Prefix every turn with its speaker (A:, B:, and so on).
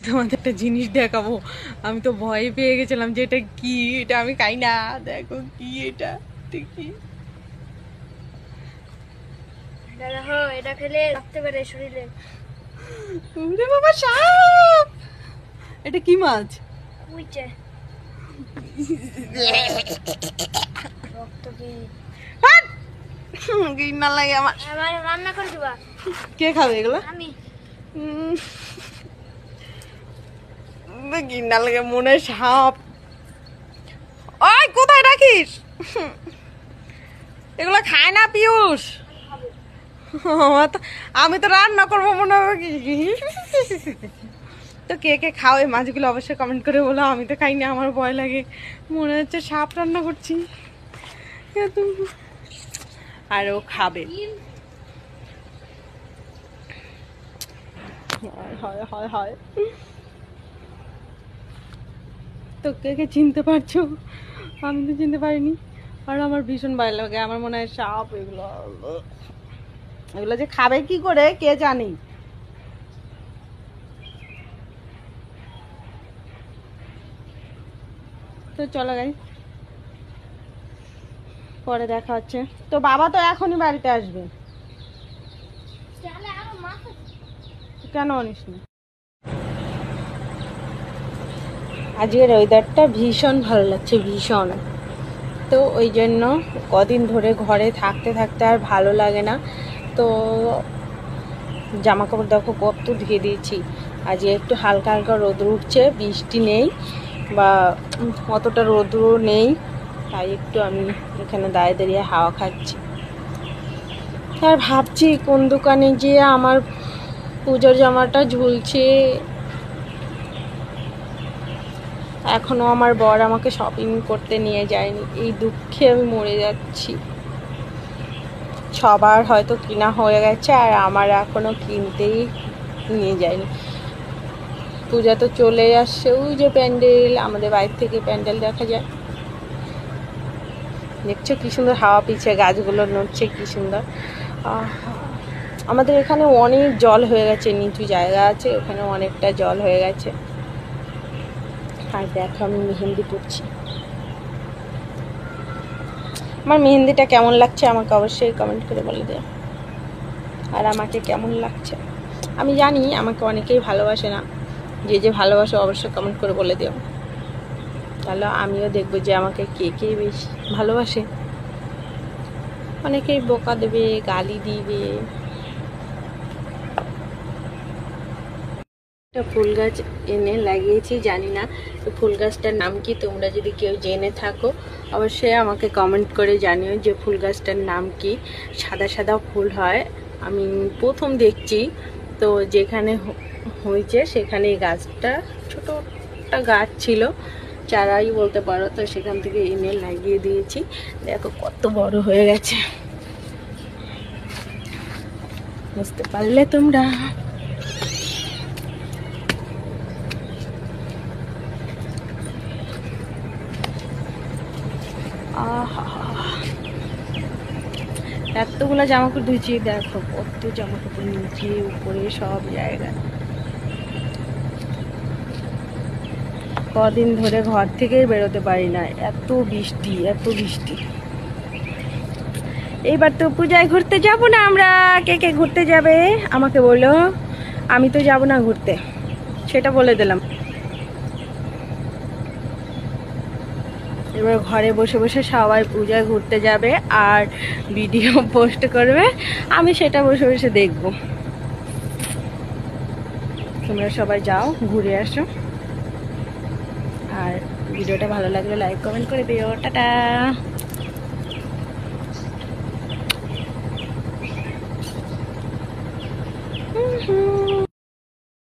A: তোমাদের একটা জিনিস দেখাবো। আমি তো ভয় পেয়ে গেছিলাম যে এটা কি, এটা আমি খাই না। দেখো কি এটা, কি
B: দেখো, এটা খেলে রাখতে পারে শরীরে।
A: ওরে বাবা, সাপ! এটা কি মাছ?
B: কুইচে রক্ত কি
A: ঘৃণা লাগে আমার।
B: আমার রান্না করে দিবা।
A: কে খাবে এগুলো?
B: আমি।
A: ঘৃণা লাগে, মনে হয় সাপ। ওই কোথায় রাখিস? এগুলো খায় না পিয়ুষ। আমি তো রান্না করবো মনে হবে কি। তো কে কে খাও এই মাছগুলো অবশ্যই কমেন্ট করে বলো। আমি তো খাই না, আমার ভয় লাগে, মনে হচ্ছে সাপ রান্না করছি। আর ও খাবে। হয় হয় হয়। তো কে কে চিনতে পারছো? আমি তো চিনতে পারিনি। আর আমার ভীষণ ভয় লাগে, আমার মনে হয় সাপ। এগুলো এগুলো যে খাবে কি করে কে জানি। তো চলো গাই, পরে দেখা হচ্ছে। তো বাবা তো এখনই বাড়িতে আসবে। কেন আনিস না? আজকের ওয়েদারটা ভীষণ ভালো লাগছে, ভীষণ। তো ওই জন্য কদিন ধরে ঘরে থাকতে থাকতে আর ভালো লাগে না। তো জামা কাপড় দেখো কত ধুয়ে দিয়েছি। আজকে একটু হালকা হালকা রোদ্র উঠছে, বৃষ্টি নেই বা অতটা রোদ্র নেই, তাই একটু আমি এখানে দাঁড়িয়ে দাঁড়িয়ে হাওয়া খাচ্ছি। আর ভাবছি কোন দোকানে গিয়ে আমার পুজোর জামাটা ঝুলছে। এখনো আমার বর আমাকে শপিং করতে নিয়ে যায়নি, এই দুঃখে আমি মরে যাচ্ছি। সবার হয়তো কিনা হয়ে গেছে আর আমার এখনো কিনতেই নিয়ে যায়নি। পূজা তো চলে আসছে, ওই যে প্যান্ডেল, আমাদের বাইরে থেকে প্যান্ডেল দেখা যায়। দেখছো কি সুন্দর হাওয়া পিছে, গাছগুলো নড়ছে কি সুন্দর। আমাদের এখানে অনেক জল হয়ে গেছে, নিচু জায়গা আছে, ওখানে অনেকটা জল হয়ে গেছে। আর দেখো আমি মেহেন্দি পরছি। আমার মেহেন্দিটা কেমন লাগছে আমাকে অবশ্যই কমেন্ট করে বলে দেয়। আর আমাকে কেমন লাগছে আমি জানি, আমাকে অনেকেই ভালোবাসে না। যে যে ভালোবাসে অবশ্যই কমেন্ট করে বলে দিও, তাহলে আমিও দেখবো যে আমাকে কে কে বেশি ভালোবাসে। অনেকেই বোকা দেবে, গালি দিবে। একটা ফুল গাছ এনে লাগিয়েছি, জানি না তো ফুল গাছটার নাম কি। তোমরা যদি কেউ জেনে থাকো অবশ্যই আমাকে কমেন্ট করে জানিও যে ফুল গাছটার নাম কি। সাদা সাদা ফুল হয়, আমি প্রথম দেখছি। তো যেখানে হয়েছে সেখানে এই গাছটা, ছোট একটা গাছ ছিল, চারাই বলতে পারো, তো সেখান থেকে এনে লাগিয়ে দিয়েছি। দেখো কত বড় হয়ে গেছে, বুঝতে পারলে তোমরা? এতগুলো জামা কাপড় ধুয়েছি, দেখো কত জামা কাপড়, নিচে উপরে সব জায়গায়। কদিন ধরে ঘর থেকেই বেরোতে পারি না, এত বৃষ্টি এত বৃষ্টি। এইবার তো পূজায় ঘুরতে যাব না আমরা। কে কে ঘুরতে যাবে আমাকে বলো, আমি তো যাব না ঘুরতে, সেটা বলে দিলাম। এবার ঘরে বসে বসে সবাই পূজায় ঘুরতে যাবে আর ভিডিও পোস্ট করবে, আমি সেটা বসে বসে দেখব। তোমরা সবাই যাও, ঘুরে আসো। আর ভিডিওটা ভালো লাগলে লাইক কমেন্ট করে দিও। টাটা।